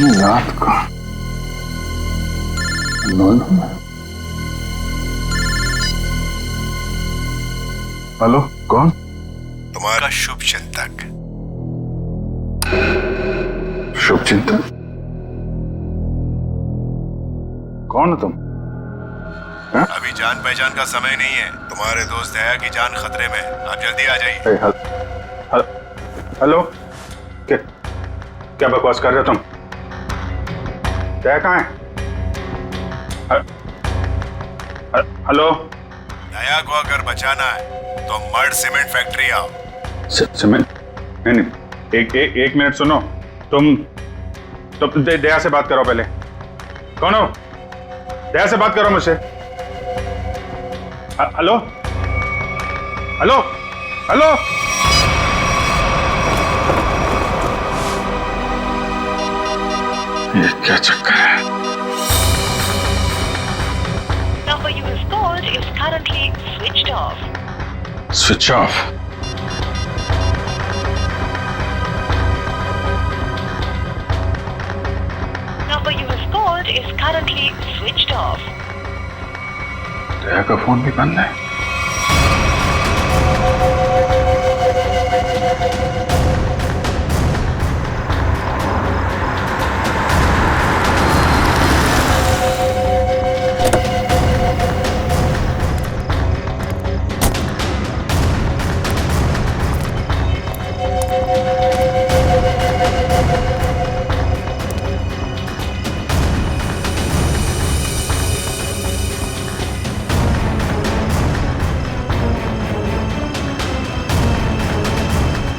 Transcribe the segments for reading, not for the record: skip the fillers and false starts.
रात को दोनों में। हेलो, कौन? तुम्हारा शुभ चिंतक। शुभ चिंतक? कौन हो तुम? अभी जान पहचान का समय नहीं है। तुम्हारे दोस्त दया की जान खतरे में। आप जल्दी आ जाइए। हेलो, क्या बकवास कर रहे हो तुम? दया कहाँ है? हेलो, दया को अगर बचाना है तो मर्ड सीमेंट फैक्ट्री आओ। सीमेंट? नहीं, एक मिनट सुनो। तुम दया से बात करो पहले। कौन हो? दया से बात करो मुझसे। Hello, hello, hello. ये क्या चक्कर है? Number you have called is currently switched off. Switch off? Number you have called is currently switched off. दया का फोन भी बंद है।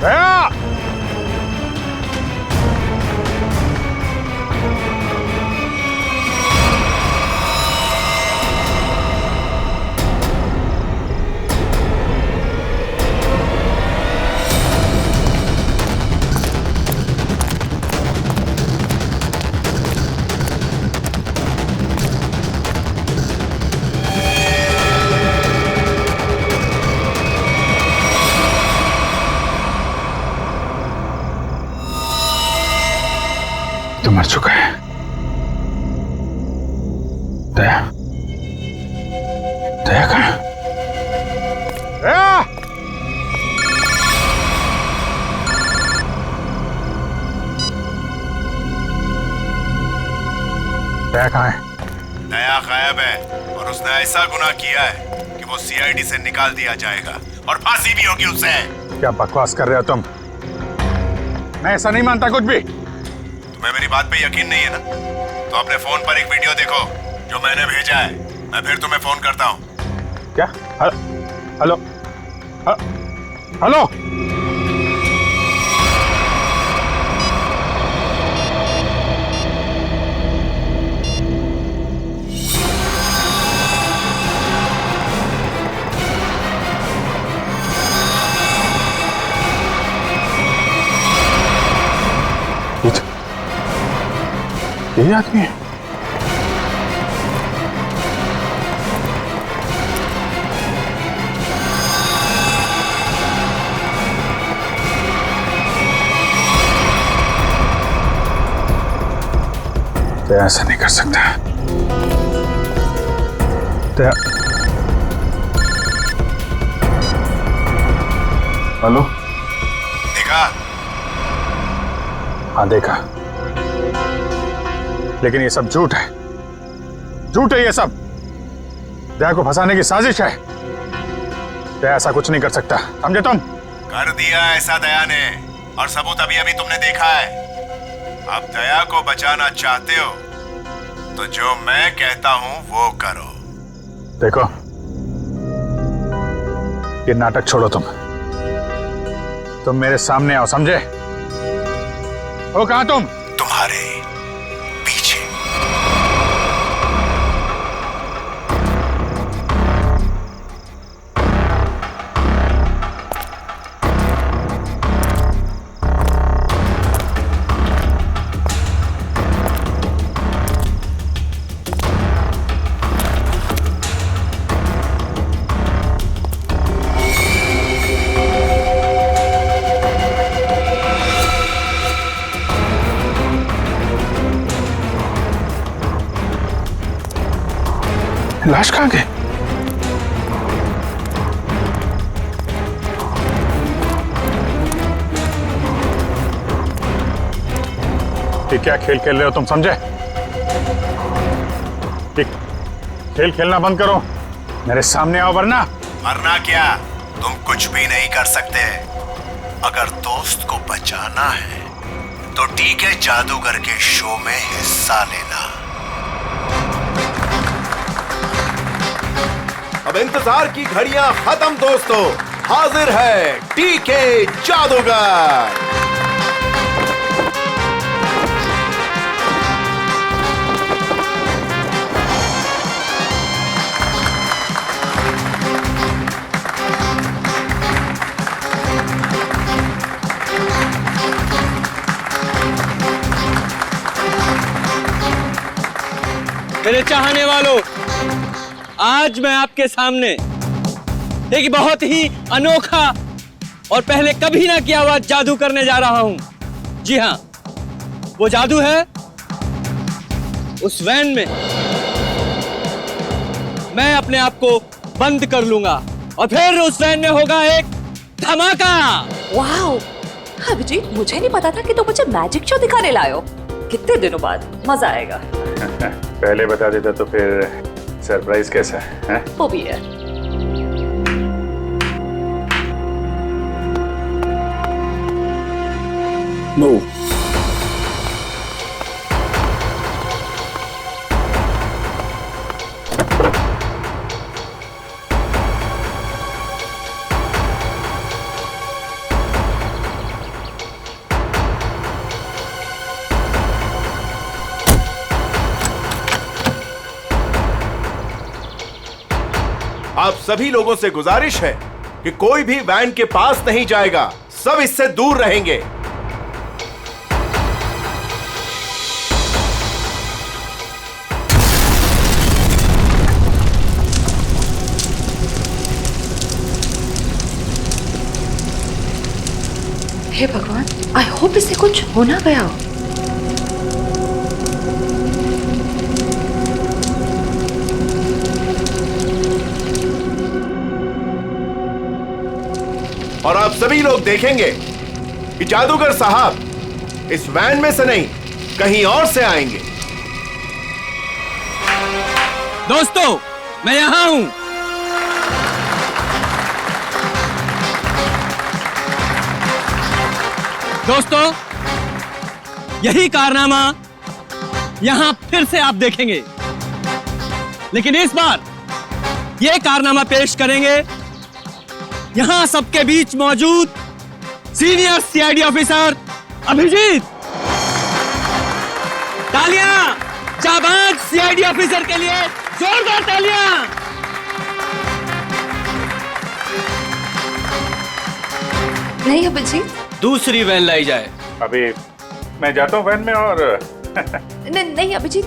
दया! तो मर चुका है। दया, दया कहाँ? दया! दया कहाँ है? दया गायब है और उसने ऐसा गुनाह किया है कि वो सीआईडी से निकाल दिया जाएगा और फांसी भी होगी उसे। क्या बकवास कर रहे हो तुम? मैं ऐसा नहीं मानता कुछ भी। तुम्हें मेरी बात पे यकीन नहीं है ना? तो अपने फोन पर एक वीडियो देखो जो मैंने भेजा है। मैं फिर तुम्हें फोन करता हूँ। क्या? Hello, hello. यही आदमी है? तो ऐसा नहीं कर सकता। तो हेलो, देखा? हाँ देखा, लेकिन ये सब झूठ है। झूठ है ये सब। दया को फंसाने की साजिश है। दया ऐसा कुछ नहीं कर सकता, समझे तुम? कर दिया ऐसा दया ने, और सबूत अभी अभी तुमने देखा है। अब दया को बचाना चाहते हो तो जो मैं कहता हूं वो करो। देखो, ये नाटक छोड़ो। तुम मेरे सामने आओ, समझे? हो कहां तुम? तुम्हारे पीछे। लाश कहाँ गई? ये क्या खेल खेल रहे हो तुम, समझे? ये खेल खेलना बंद करो, मेरे सामने आओ वरना। वरना क्या? तुम कुछ भी नहीं कर सकते। अगर दोस्त को बचाना है तो टीके जादूगर के शो में हिस्सा लेना। अब इंतजार की घड़ियां खत्म दोस्तों, हाजिर है टीके जादूगर। मेरे चाहने वालों, आज मैं आपके सामने एक बहुत ही अनोखा और पहले कभी ना किया हुआ जादू करने जा रहा हूं। जी हां, वो जादू है उस वैन में मैं अपने आप को बंद कर लूंगा और फिर उस वैन में होगा एक धमाका। वाओ, अभिजीत, मुझे नहीं पता था कि तुम मुझे मैजिक शो दिखाने लाए हो। कितने दिनों बाद मजा आएगा। पहले बता देता तो फिर सरप्राइज कैसा है? वो भी है। मूव। आप सभी लोगों से गुजारिश है कि कोई भी वैन के पास नहीं जाएगा, सब इससे दूर रहेंगे। हे भगवान, आई होप इसे कुछ हो ना गया हो। और आप सभी लोग देखेंगे कि जादूगर साहब इस वैन में से नहीं कहीं और से आएंगे। दोस्तों, मैं यहां हूं। दोस्तों, यही कारनामा यहां फिर से आप देखेंगे, लेकिन इस बार यह कारनामा पेश करेंगे यहां सबके बीच मौजूद सीनियर सीआईडी ऑफिसर अभिजीत। तालियां जाबाज सीआईडी ऑफिसर के लिए, जोरदार तालियां। नहीं अभिजीत, दूसरी वैन लाई जाए। अभी मैं जाता हूँ वैन में और नहीं अभिजीत,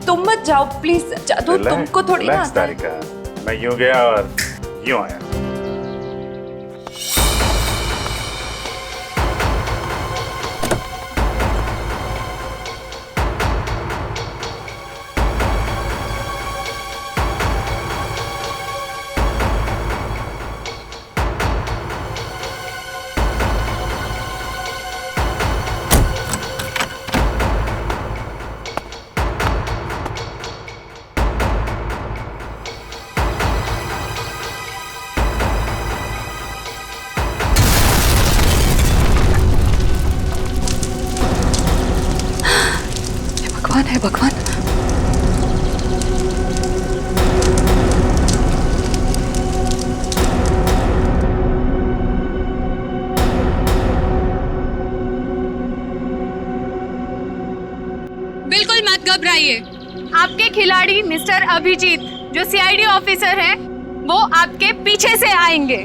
तुम मत जाओ प्लीज। जादू तुमको थोड़ी ना रिलैक्स आता है। तारिका, मैं यूं गया और यूं आया। भगवान है भगवान। बिल्कुल मत घबराइए। आपके खिलाड़ी मिस्टर अभिजीत जो सीआईडी ऑफिसर हैं, वो आपके पीछे से आएंगे।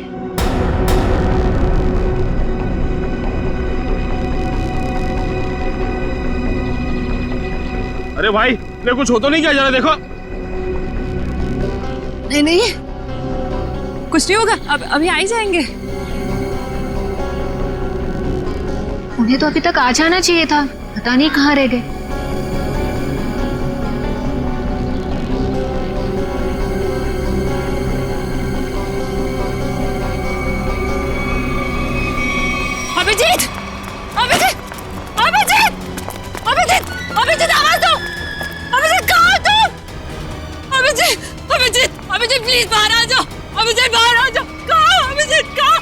अरे भाई, ये कुछ हो तो नहीं क्या? जरा देखो। नहीं नहीं, कुछ नहीं होगा, अब अभी आ ही जाएंगे। उन्हें तो अभी तक आ जाना चाहिए था, पता नहीं कहाँ रह गए। अभिजीत, अभिजीत, अभिजीत, अभिजीत, अभिजीत, आवाज दो। अभिजीत, कहाँ हो तुम? अभिजीत, अभिजीत, अभिजीत, प्लीज बाहर आ जाओ। अभिजीत, बाहर आ जाओ। कहाँ हो अभिजीत? कहाँ?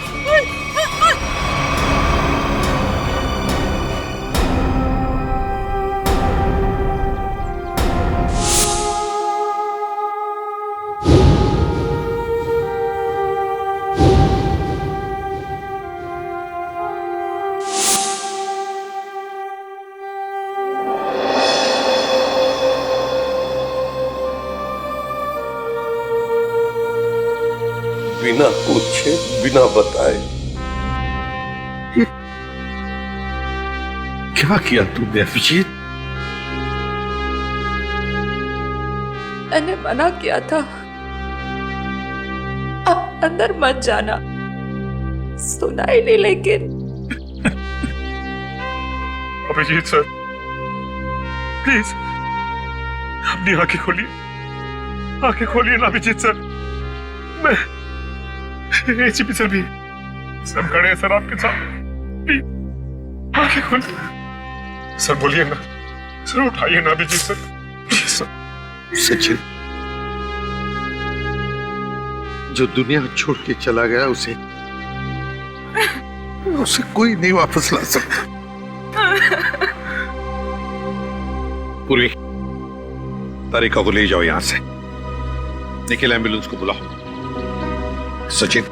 बिना पूछे बिना बताए ये क्या किया तूने अभिजीत? मैंने मना किया था, अब अंदर मत जाना। सुना ही नहीं, लेकिन अभिजीत सर, प्लीज अपनी आंखें खोलिए, आंखें खोलिए ना अभिजीत सर। मैं एसीपी सर भी सब खड़े हैं सर आपके साथ, प्लीज आंखें खोलिए सर। बोलिए ना सर, उठाइए ना Abhijit sir, please sir. Sachin जो दुनिया छोड़ के चला गया उसे कोई नहीं वापस ला सकता। पूर्वी, तारिका को ले जाओ यहां से। निखिल, एम्बुलेंस को बुलाओ। सचिन,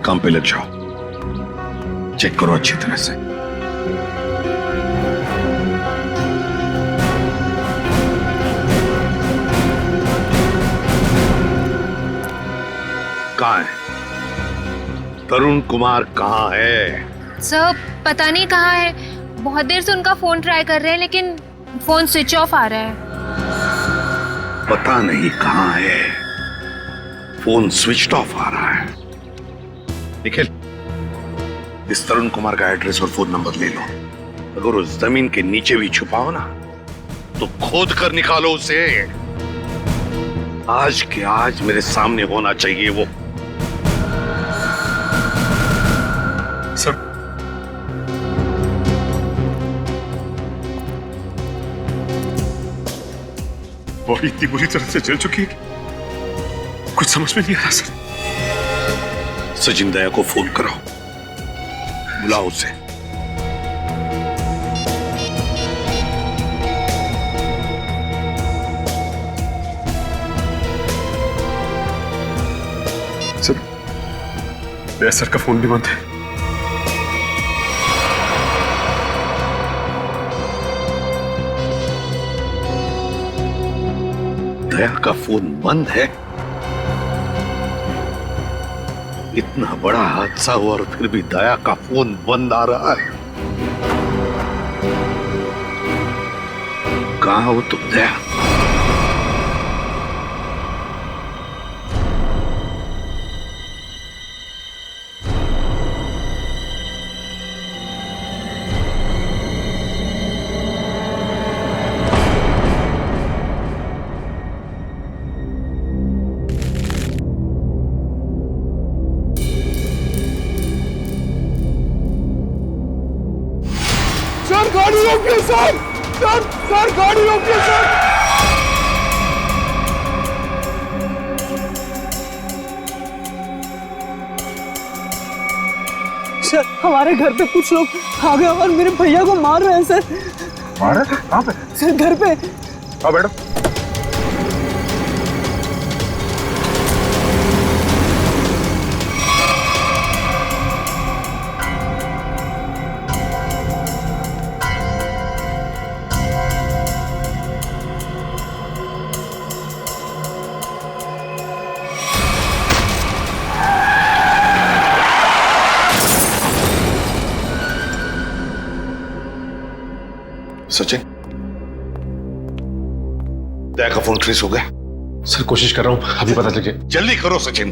काम पे लग जाओ, चेक करो अच्छी तरह से। कहाँ है तरुण कुमार? कहाँ है? सर पता नहीं कहाँ है, बहुत देर से उनका फोन ट्राई कर रहे हैं लेकिन फोन स्विच ऑफ आ रहा है। पता नहीं कहाँ है, फोन स्विच ऑफ आ रहा है। निखिल, इस तरुण कुमार का एड्रेस और फोन नंबर ले लो। अगर उस जमीन के नीचे भी छुपाओ ना तो खोद कर निकालो उसे। आज के आज मेरे सामने होना चाहिए वो। सर, बॉडी इतनी बुरी तरह से जल चुकी है कि कुछ समझ में नहीं आ रहा सर। सचिन दया को फोन करो, बुलाओ उसे। सर, दया सर का फोन भी बंद है। दया का फोन बंद है? इतना बड़ा हादसा हुआ और फिर भी दया का फोन बंद आ रहा है। कहां हो तुम दया? गाड़ी रोकिए सर, सर गाड़ी रोकिए सर। सर, हमारे घर पे कुछ लोग आ गए और मेरे भैया को मार रहे हैं सर। मार रहे? कहाँ पे? सर घर पे। आओ बैठो। सचिन, दया का फोन ट्रेस हो गया? सर कोशिश कर रहा हूं, अभी पता चल गया। जल्दी करो सचिन।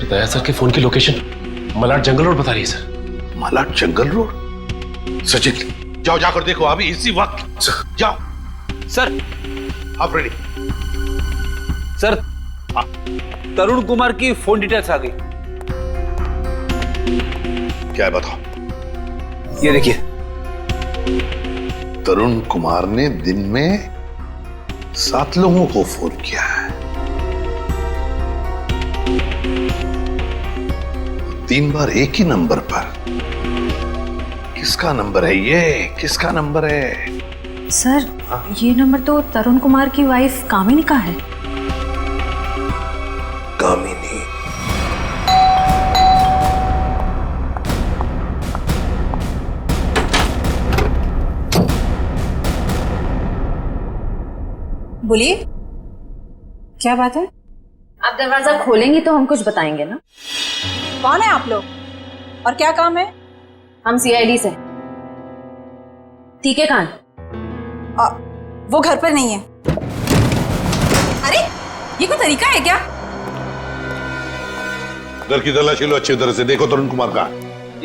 दया सर के फोन की लोकेशन मलाड जंगल रोड बता रही है सर। मलाड जंगल रोड? सचिन जाओ, जाकर देखो अभी इसी वक्त। जाओ सर। आप रेडी? सर, तरुण कुमार की फोन डिटेल्स आ गई। क्या है बताओ। ये देखिए, तरुण कुमार ने दिन में 7 लोगों को फोन किया है। 3 बार एक ही नंबर पर। किसका नंबर है ये? किसका नंबर है? सर, ये नंबर तो तरुण कुमार की वाइफ कामिनी का है। कामिनी? बोलिए, क्या बात है? आप दरवाजा खोलेंगी तो हम कुछ बताएंगे ना। कौन है आप लोग और क्या काम है? हम सीआईडी से। ठीक है कान? वो घर पर नहीं है। अरे, ये कोई तरीका है क्या? घर की तलाशी लो, अच्छी तरह से देखो तरुण कुमार का।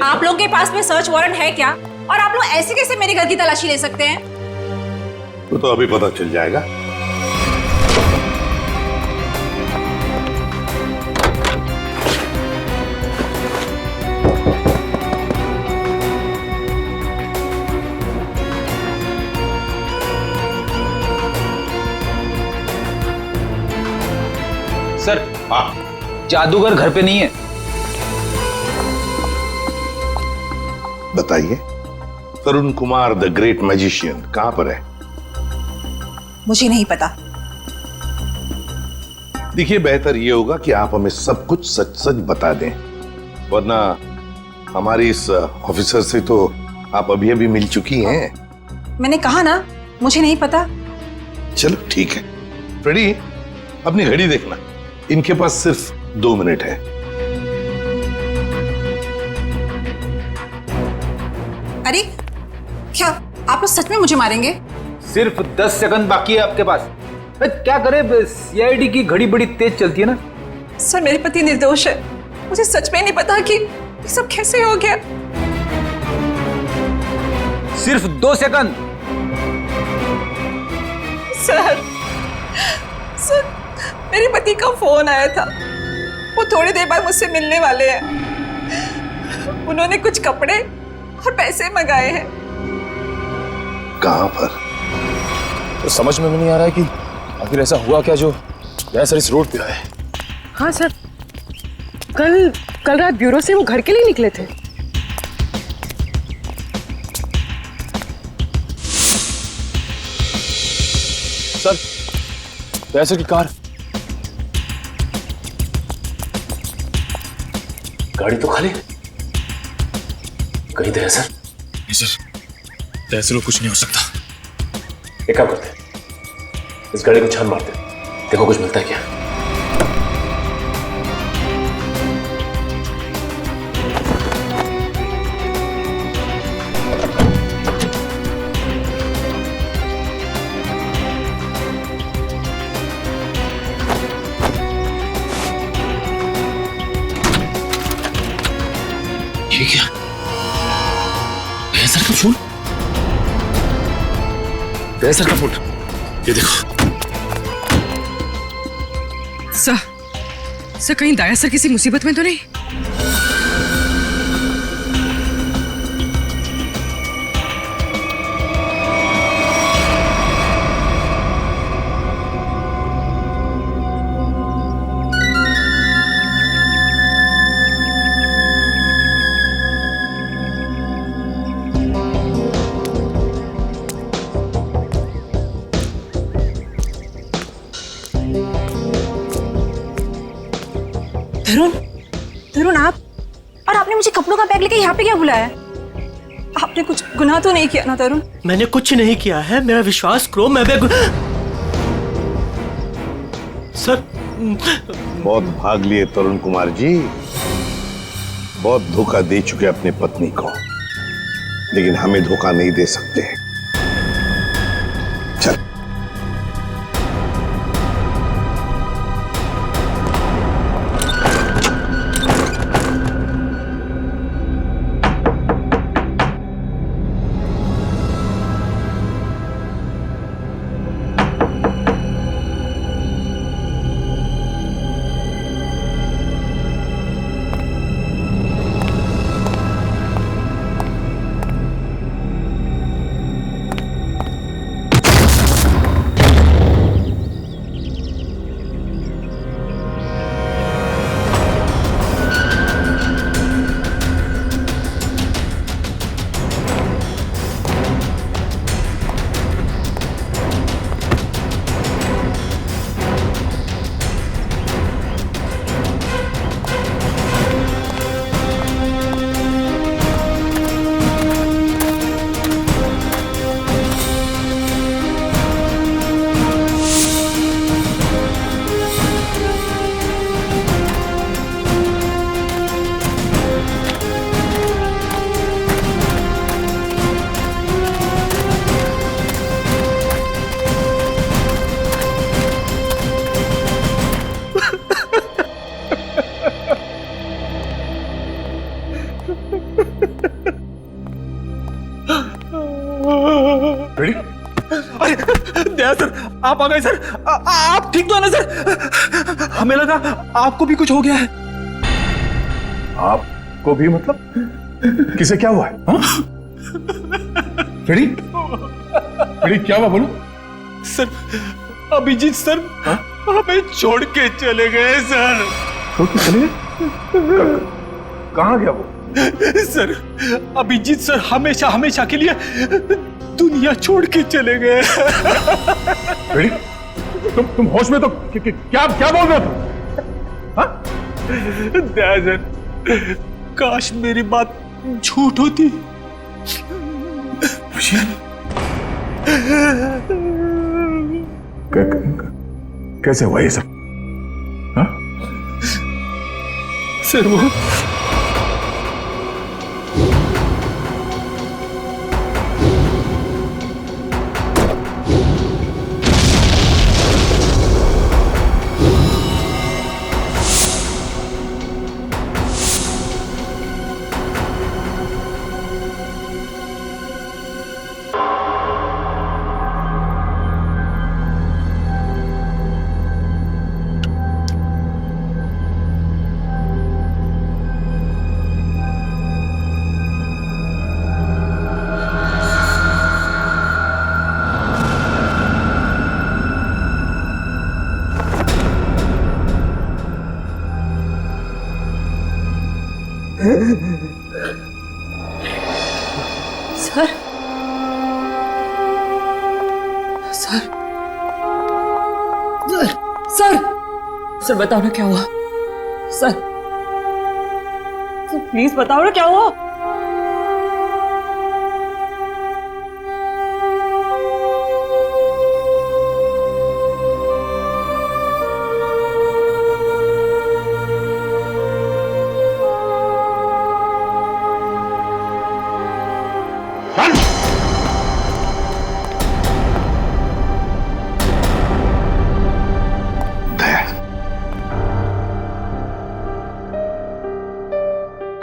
आप लोगों के पास में सर्च वारंट है क्या? और आप लोग ऐसे कैसे मेरे घर की तलाशी ले सकते हैं? तो अभी पता चल जाएगा। सर, जादूगर घर पे नहीं है। बताइए, तरुण कुमार द ग्रेट मैजिशियन कहां पर है? मुझे नहीं पता। देखिए, बेहतर यह होगा कि आप हमें सब कुछ सच सच बता दें, वरना हमारी इस ऑफिसर से तो आप अभी अभी मिल चुकी हैं। मैंने कहा ना, मुझे नहीं पता। चलो ठीक है। फ्रेडी, अपनी घड़ी देखना, इनके पास सिर्फ 2 मिनट है। अरे क्या आप लोग सच में मुझे मारेंगे? सिर्फ 10 सेकंड बाकी है आपके पास। क्या करे, सीआईडी की घड़ी बड़ी तेज चलती है ना। सर, मेरे पति निर्दोष है। मुझे सच में नहीं पता कि ये सब कैसे हो गया। सिर्फ 2 सेकंड। सर, मेरे पति का फोन आया था। वो थोड़ी देर बाद मुझसे मिलने वाले हैं। उन्होंने कुछ कपड़े और पैसे मंगाए हैं। कहां पर? तो समझ में नहीं आ रहा है कि आखिर ऐसा हुआ क्या जो सर इस रोड पे आए। हाँ सर, कल रात ब्यूरो से वो घर के लिए निकले थे। सर, दयासर की कार, गाड़ी तो खाली। कहीं दयासर? नहीं सर, दयासर को कुछ नहीं हो सकता। एक काम करते हैं, इस गाड़ी को छान मारते हैं, देखो कुछ मिलता है क्या। ये क्या? दयासर का फोन? दयासर का फोन, ये देखो। सर कहीं दयासर किसी मुसीबत में तो नहीं? तरुण, आप और आपने मुझे कपड़ों का बैग लेके यहाँ पे क्या बुलाया? आपने कुछ गुनाह तो नहीं किया ना तरुण? मैंने कुछ नहीं किया है, मेरा विश्वास करो। मैं सर, बहुत भाग लिए तरुण कुमार जी, बहुत धोखा दे चुके अपने पत्नी को, लेकिन हमें धोखा नहीं दे सकते। चल। आप आ गए सर। आप ठीक तो है ना सर? हमें लगा आपको भी कुछ हो गया है। आपको भी मतलब? किसे क्या हुआ है? फ्रेडी, फ्रेडी क्या हुआ बोलो? सर अभिजीत सर हमें छोड़ के चले गए सर। छोड़ के चले गए? कहाँ गया वो? सर अभिजीत सर हमेशा हमेशा के लिए दुनिया छोड़ के चले गए। फ्रेडी, तुम होश में तो क्या बोल रहे हो तुम? सर काश मेरी बात झूठ होती। कैसे हुआ ये सब? हाँ? सर वो सर सर सर सर बताओ ना क्या हुआ? सर प्लीज बताओ ना क्या हुआ?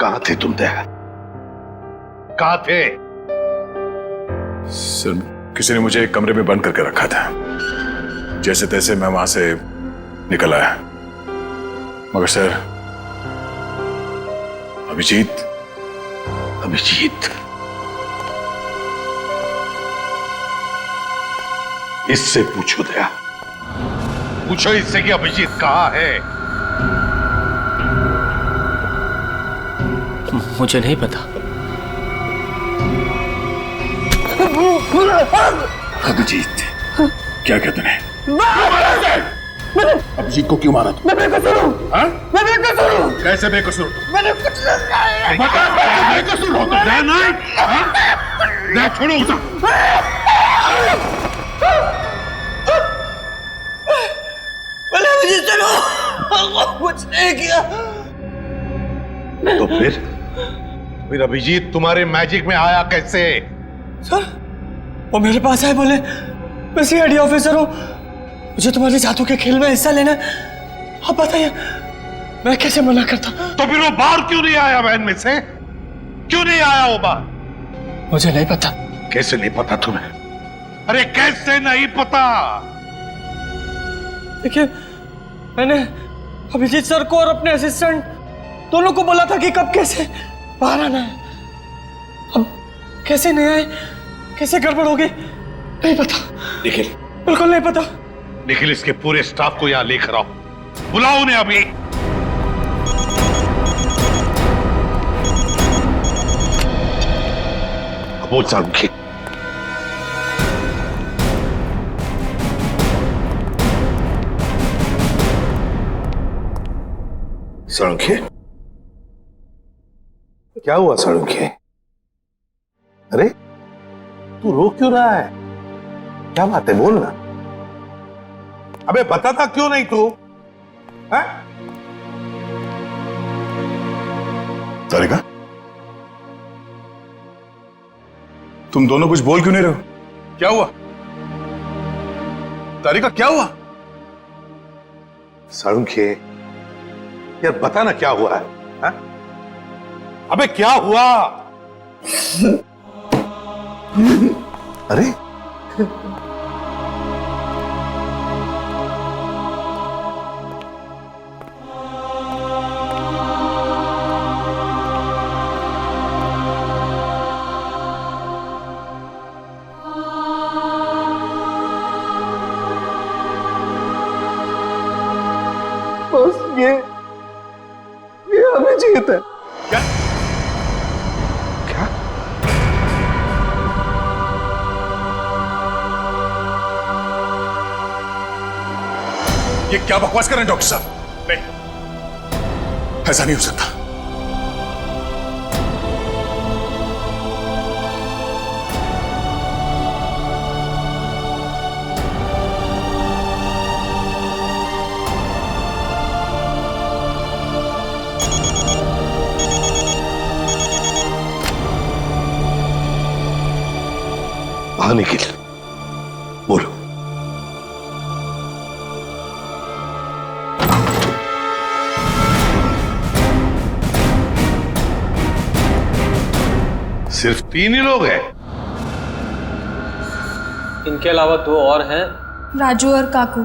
कहाँ थे तुम दया? कहाँ थे? सर किसी ने मुझे एक कमरे में बंद करके रखा था। जैसे तैसे मैं वहां से निकल आया, मगर सर अभिजीत इससे पूछो दया, पूछो इससे कि अभिजीत कहाँ है? मुझे नहीं पता। अभिजीत क्या कहते हैं? अभिजीत को क्यों मारा तुम? मैं बेकसूर हूँ। मैं बेकसूर हूँ। कैसे बेकसूर? मैंने कुछ नहीं किया। बेकसूर हो तो दया नहीं? दया छोड़ो उसे। मैंने अभिजीत चलो कुछ नहीं किया। तो फिर अभिजीत तुम्हारे मैजिक में आया कैसे? सर वो मेरे पास आए, बोले मैं सीआईडी ऑफिसर हूँ, मुझे तुम्हारे जादू के खेल में हिस्सा लेना है। आप बताइए मैं कैसे मना करता? तो फिर वो बाहर क्यों नहीं आया? वैन में से क्यों नहीं आया वो बाहर? मुझे नहीं पता। कैसे नहीं पता तुम्हें? अरे कैसे नहीं पता? देखिए मैंने अभिजीत सर को और अपने असिस्टेंट दोनों को बोला था कि कब कैसे बाहर आना है। अब कैसे नहीं आए, कैसे गड़बड़ हो गई नहीं पता। निखिल, बिल्कुल नहीं पता। निखिल इसके पूरे स्टाफ को यहां लेकर आओ, बुलाओ उन्हें अभी। बोल सारुखी। सारुखी क्या हुआ? सारुखी अरे तू रो क्यों रहा है? क्या बात है, बोल ना। अबे बताता क्यों नहीं तू? तारिका, तुम दोनों कुछ बोल क्यों नहीं रहे हो? क्या हुआ? तारिका क्या हुआ? सारुखी यार बता ना क्या हुआ है? अबे क्या हुआ? अरे अभिजीत है। क्या? क्या? ये क्या बकवास कर रहे हैं डॉक्टर साहब? नहीं, ऐसा नहीं हो सकता। हाँ निखिल, बोलो। सिर्फ 3 ही लोग हैं? इनके अलावा 2 और हैं। राजू और काकू।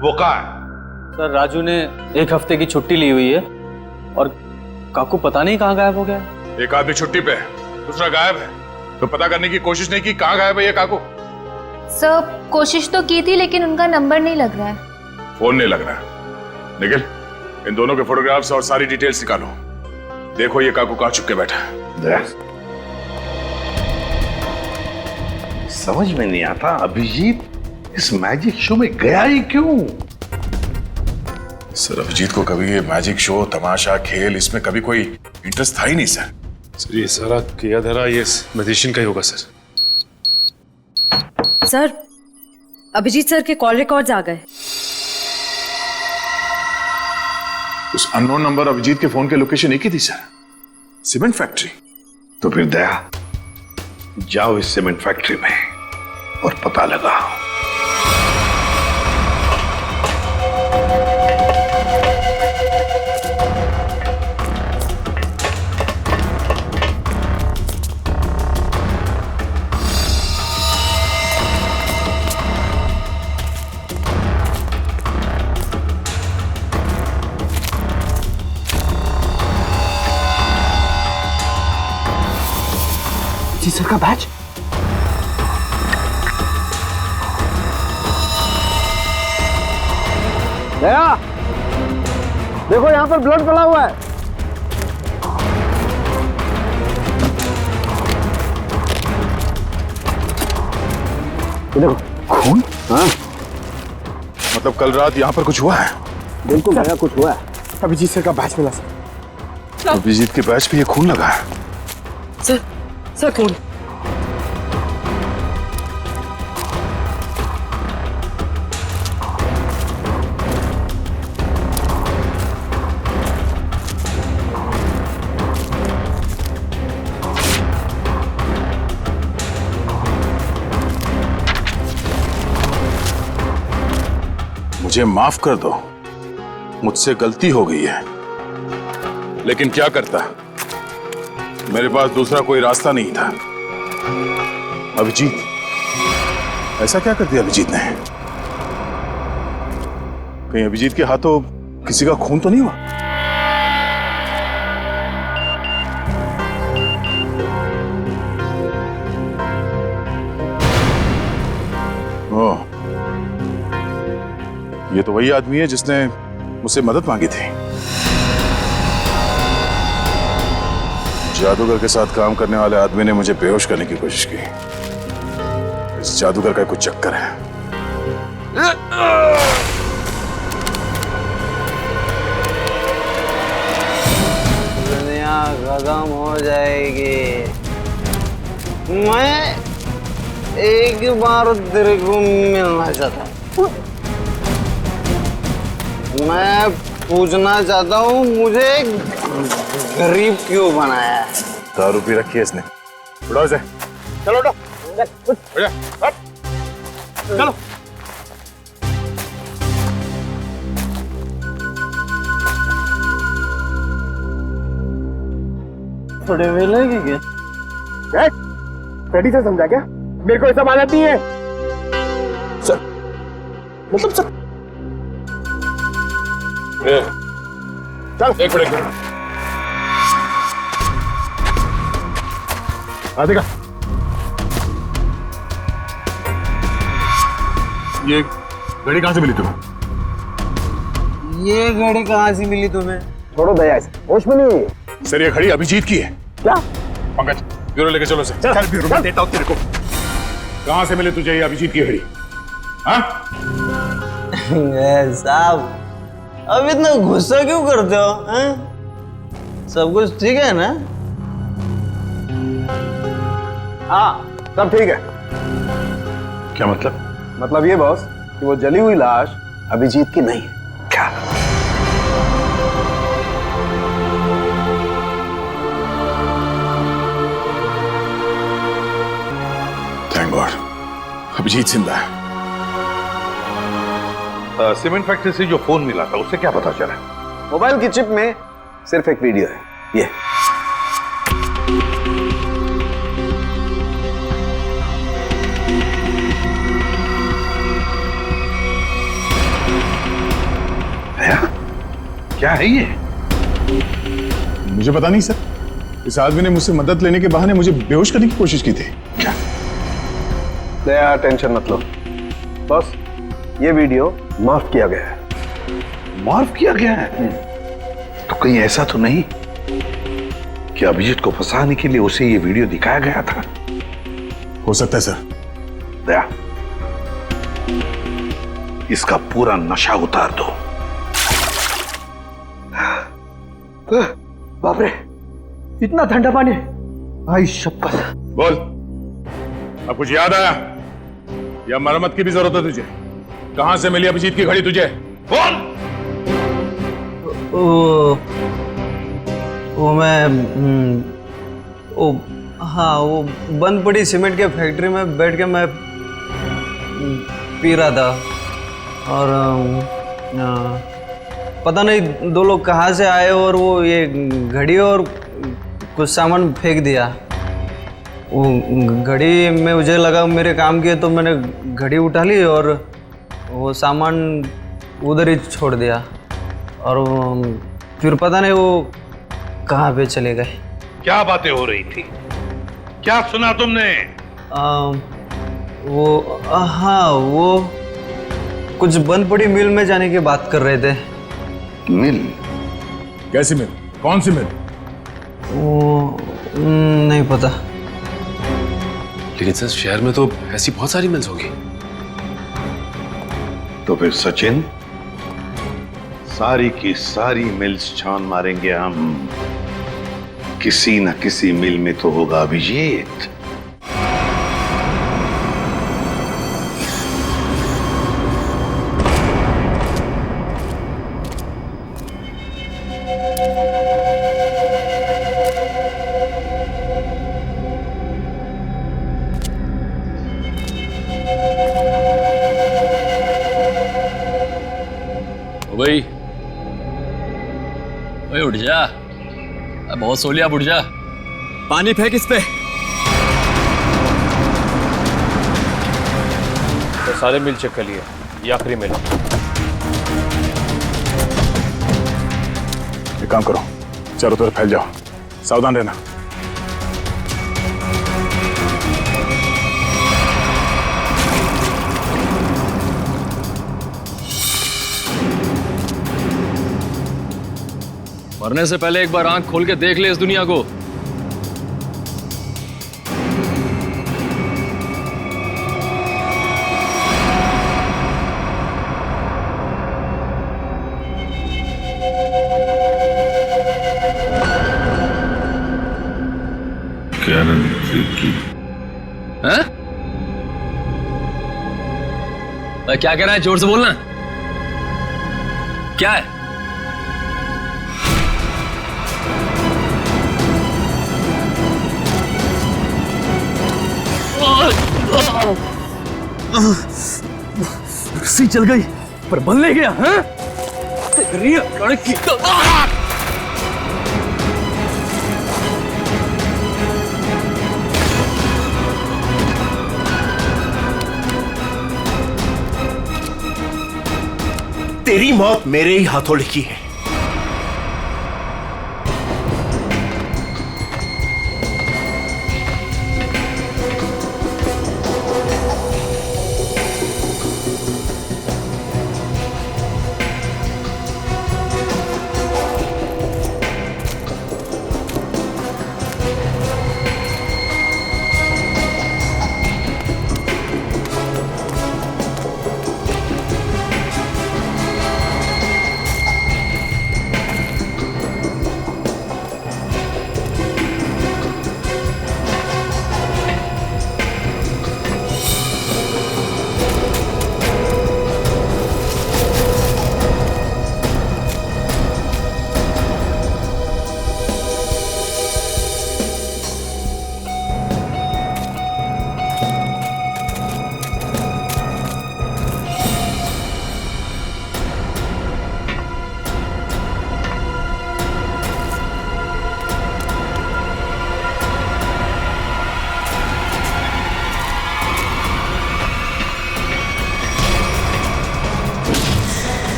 वो कहाँ है? सर राजू ने 1 हफ्ते की छुट्टी ली हुई है और काकू पता नहीं कहाँ गायब हो गया। एक आदमी छुट्टी पे है, दूसरा गायब है, तो पता करने की कोशिश नहीं की कहाँ गायब है ये काकू? सर कोशिश तो की थी लेकिन उनका नंबर नहीं लग रहा है। फोन नहीं लग रहा। निखिल, इन दोनों के फोटोग्राफ्स और सारी डिटेल्स निकालो। देखो ये काकू कहाँ छुप के बैठा है। समझ में नहीं आता अभिजीत इस मैजिक शो में गया ही क्यों? सर अभिजीत को कभी ये मैजिक शो, तमाशा, खेल, इसमें कभी कोई इंटरेस्ट था ही नहीं सर। सर ये सारा किया धरा ये मैजिशियन का ही होगा सर। सर अभिजीत सर के कॉल रिकॉर्ड्स आ गए। उस अननोन नंबर अभिजीत के फोन के लोकेशन एक ही थी सर, सीमेंट फैक्ट्री। तो फिर दया, जाओ इस सीमेंट फैक्ट्री में और पता लगाओ। जी सर का बैच। दया, देखो यहाँ पर ब्लड फैला हुआ है। देखो खून। हाँ, मतलब कल रात यहाँ पर कुछ हुआ है? बिल्कुल दया, कुछ हुआ है। अभिजीत सर का बैच मिला सर। अभिजीत के बैच पे ये खून लगा है। सर खून। मुझे माफ कर दो, मुझसे गलती हो गई है, लेकिन क्या करता, मेरे पास दूसरा कोई रास्ता नहीं था। अभिजीत, ऐसा क्या कर दिया अभिजीत ने? कहीं अभिजीत के हाथों किसी का खून तो नहीं हुआ? ओह, ये तो वही आदमी है जिसने मुझसे मदद मांगी थी। जादूगर के साथ काम करने वाले आदमी ने मुझे बेहोश करने की कोशिश की। इस जादूगर का कुछ चक्कर है। दुनिया खत्म हो जाएगी। मैं एक बार तेरे को मिलना चाहता हूँ। मैं पूछना चाहता हूँ, मुझे गरीब क्यों बनाया है? दारू पी रखी है इसने। उठाओ इसे। चलो उठो। चलो। थोड़े वेले क्या? रेडी से समझा क्या? मेरे को ऐसा मानत नहीं है सर। मतलब सर चल एक मिनट। राधिका, ये घड़ी कहाँ से मिली तुम्हें? ये घड़ी कहाँ से मिली तुम्हें? छोड़ो दया इसे, होश में नहीं है ये। सर ये घड़ी अभिजीत की है। क्या? पंकज ब्यूरो लेके चलो सर। चल ब्यूरो में देता हूँ तेरे को। कहाँ से मिले तुझे ये अभिजीत की घड़ी? हाँ? साहब अब इतना गुस्सा क्यों करते हो? हैं? सब कुछ ठीक है ना? हाँ सब ठीक है। क्या मतलब? मतलब ये बॉस कि वो जली हुई लाश अभिजीत की नहीं है। क्या? थैंक गॉड अभिजीत जिंदा है। सीमेंट फैक्ट्री से जो फोन मिला था उससे क्या पता चला? मोबाइल की चिप में सिर्फ एक वीडियो है, ये। क्या है ये? मुझे पता नहीं सर, इस आदमी ने मुझसे मदद लेने के बहाने मुझे बेहोश करने की कोशिश की थी। क्या? दया टेंशन मत लो बॉस, ये वीडियो माफ किया गया है। माफ किया गया है? तो कहीं ऐसा तो नहीं कि अभिजीत को फंसाने के लिए उसे ये वीडियो दिखाया गया था? हो सकता है सर। दया इसका पूरा नशा उतार दो। बाप रे, इतना ठंडा पानी। भाई शपथ। बोल, अब कुछ याद आया या मरम्मत की भी जरूरत है तुझे? कहां से मिली अभिजीत की घड़ी तुझे? बोल। वो मैं हाँ वो बंद पड़ी सीमेंट के फैक्ट्री में बैठ के मैं पी रहा था और पता नहीं दो लोग कहाँ से आए और वो ये घड़ी और कुछ सामान फेंक दिया। वो घड़ी में मुझे लगा मेरे काम की है तो मैंने घड़ी उठा ली और वो सामान उधर ही छोड़ दिया और फिर पता नहीं वो कहाँ पे चले गए। क्या बातें हो रही थी? क्या सुना तुमने? हाँ वो कुछ बंद पड़ी मिल में जाने की बात कर रहे थे। मिल? कैसी मिल? कौन सी मिल? वो नहीं पता। लेकिन सर शहर में तो ऐसी बहुत सारी मिल्स होगी। तो फिर सचिन, सारी की सारी मिल्स छान मारेंगे हम। किसी न किसी मिल में तो होगा अभिजीत। भाई उठ जा, बहुत सो लिया, उठ जा। पानी फेंक इस पे। तो सारे मिल चेक कर लिए, ये आखिरी मिल। एक काम करो, चारों तरफ फैल जाओ, सावधान रहना। मरने से पहले एक बार आंख खोल के देख ले इस दुनिया को। हैं? क्या कह रहा है? जोर से बोलना। क्या है? रस्सी चल गई पर बल ले गया। हैं? तेरी लड़की तो तेरी मौत मेरे ही हाथों लिखी है।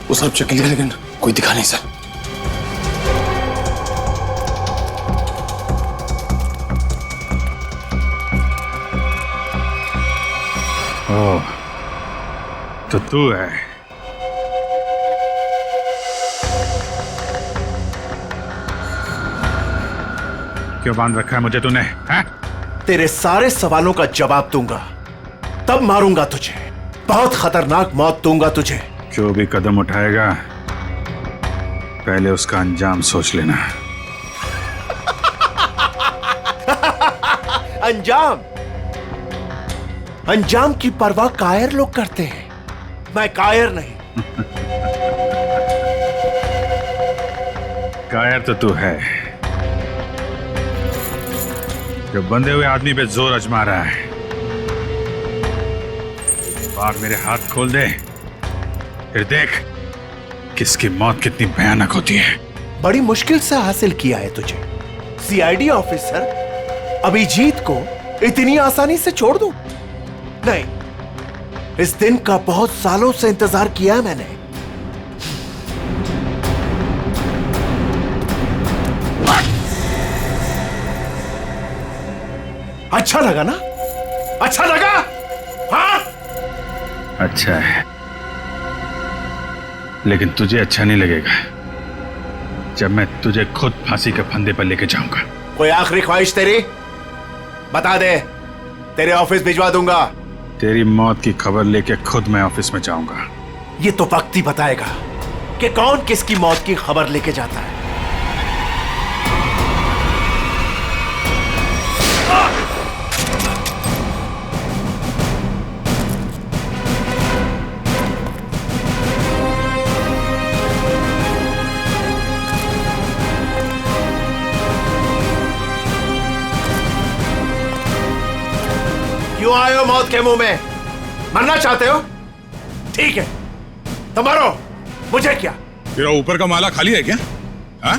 वो सब चेक लिया लेकिन कोई दिखा नहीं सर। ओह, तो तू है। क्यों बांध रखा है मुझे तूने? हैं? तेरे सारे सवालों का जवाब दूंगा, तब मारूंगा तुझे। बहुत खतरनाक मौत दूंगा तुझे। जो भी कदम उठाएगा पहले उसका अंजाम सोच लेना। अंजाम? अंजाम की परवाह कायर लोग करते हैं, मैं कायर नहीं। कायर तो तू है, जो बंधे हुए आदमी पे जोर आजमा रहा है। बाग मेरे हाथ खोल दे, फिर देख किसकी मौत कितनी भयानक होती है। बड़ी मुश्किल से हासिल किया है तुझे। सीआईडी ऑफिसर अभिजीत को इतनी आसानी से छोड़ दूं? नहीं, इस दिन का बहुत सालों से इंतजार किया है मैंने। अच्छा लगा ना? अच्छा लगा? हाँ? अच्छा है, लेकिन तुझे अच्छा नहीं लगेगा जब मैं तुझे खुद फांसी के फंदे पर लेके जाऊंगा। कोई आखिरी ख्वाहिश तेरी? बता दे, तेरे ऑफिस भिजवा दूंगा। तेरी मौत की खबर लेके खुद मैं ऑफिस में जाऊंगा। ये तो वक्त ही बताएगा कि कौन किसकी मौत की खबर लेके जाता है। क्यों आए हो मौत के मुंह में? मरना चाहते हो? ठीक है, तो मरो, मुझे क्या। तेरा ऊपर का माला खाली है क्या? हाँ?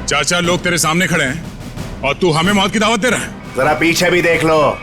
4 लोग तेरे सामने खड़े हैं और तू हमें मौत की दावत दे रहा है। जरा पीछे भी देख लो।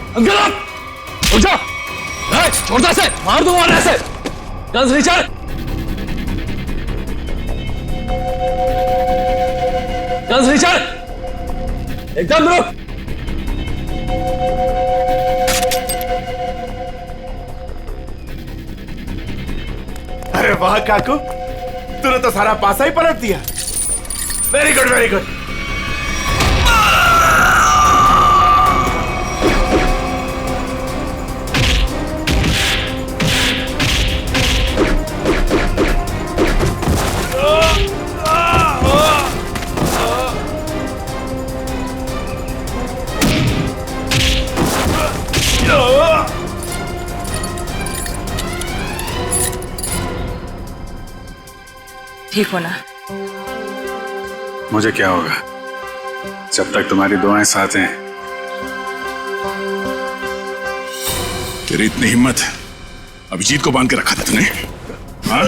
अंकल आप उठ जाओ, छोड़ता से मार दूंगा ऐसे। गन्स रिचर्ड, गन्स रिचर्ड, एकदम रुक। अरे वाह काकू, तूने तो सारा पासा ही पलट दिया। Very good, very good. ठीक हो ना? मुझे क्या होगा जब तक तुम्हारी दुआएं साथ हैं। तेरी इतनी हिम्मत, अभिजीत को बांध के रखा था तूने? हाँ?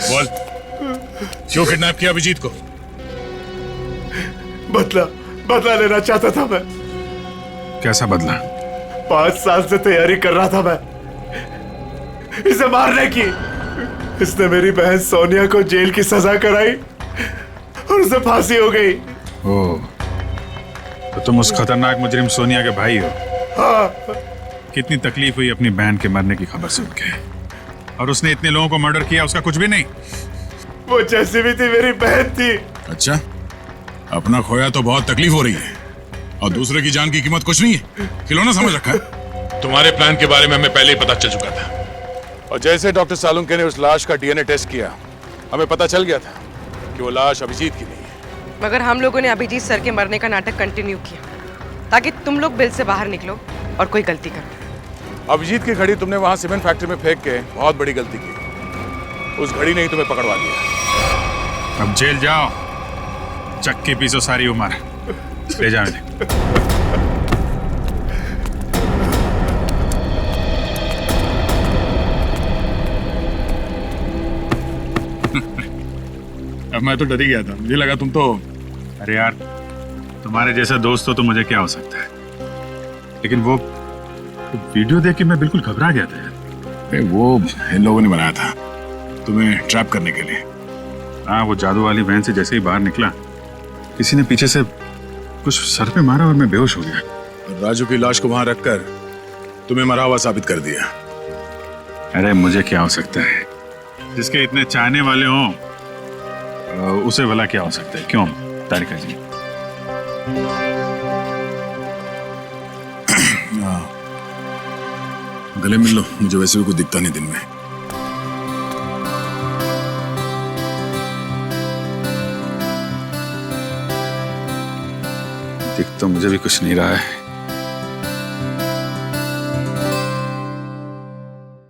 बोल, क्यों किडनैप किया अभिजीत को? बदला लेना चाहता था मैं। कैसा बदला? 5 साल से तैयारी कर रहा था मैं इसे मारने की। इसने मेरी बहन सोनिया को जेल की सजा कराई और उसे फांसी हो गई। ओह, तो तुम उस खतरनाक मुजरिम सोनिया के भाई हो? हाँ। कितनी तकलीफ हुई अपनी बहन के मरने की खबर सुन के, और उसने इतने लोगों को मर्डर किया, उसका कुछ भी नहीं? वो जैसी भी थी मेरी बहन थी। अच्छा, अपना खोया तो बहुत तकलीफ हो रही है और दूसरे की जान की कीमत कुछ नहीं है, खिलौना समझ रखा है। तुम्हारे प्लान के बारे में हमें पहले ही पता चल चुका था। और जैसे डॉक्टर सालुंके ने उस लाश का डीएनए टेस्ट किया, हमें पता चल गया था कि वो लाश अभिजीत की नहीं है। मगर हम लोगों ने अभिजीत सर के मरने का नाटक कंटिन्यू किया ताकि तुम लोग बिल से बाहर निकलो और कोई गलती करो। अभिजीत की घड़ी तुमने वहां सीमेंट फैक्ट्री में फेंक के बहुत बड़ी गलती की। उस घड़ी ने ही तुम्हें पकड़वा दिया। अब जेल जाओ, चक्की पीसो सारी उम्र। ले जाओ इन्हें। अब मैं तो डर ही गया था, मुझे लगा तुम तो। अरे यार, तुम्हारे जैसा दोस्त हो तो मुझे क्या हो सकता है, लेकिन वो वीडियो देख के मैं बिल्कुल घबरा गया था यार। वो इन लोगों ने बनाया था तुम्हें ट्रैप करने के लिए। हाँ, वो जादू वाली वैन से जैसे ही बाहर निकला, किसी ने पीछे से कुछ सर पे मारा और मैं बेहोश हो गया। राजू की लाश को वहां रखकर तुम्हें मरा हुआ साबित कर दिया। अरे मुझे क्या हो सकता है, जिसके इतने चाहने वाले हों उसे भला क्या हो सकता है? क्यों तारिका जी? गले मिल लो, मुझे वैसे भी कुछ दिखता नहीं दिन में। दिख तो मुझे भी कुछ नहीं रहा है।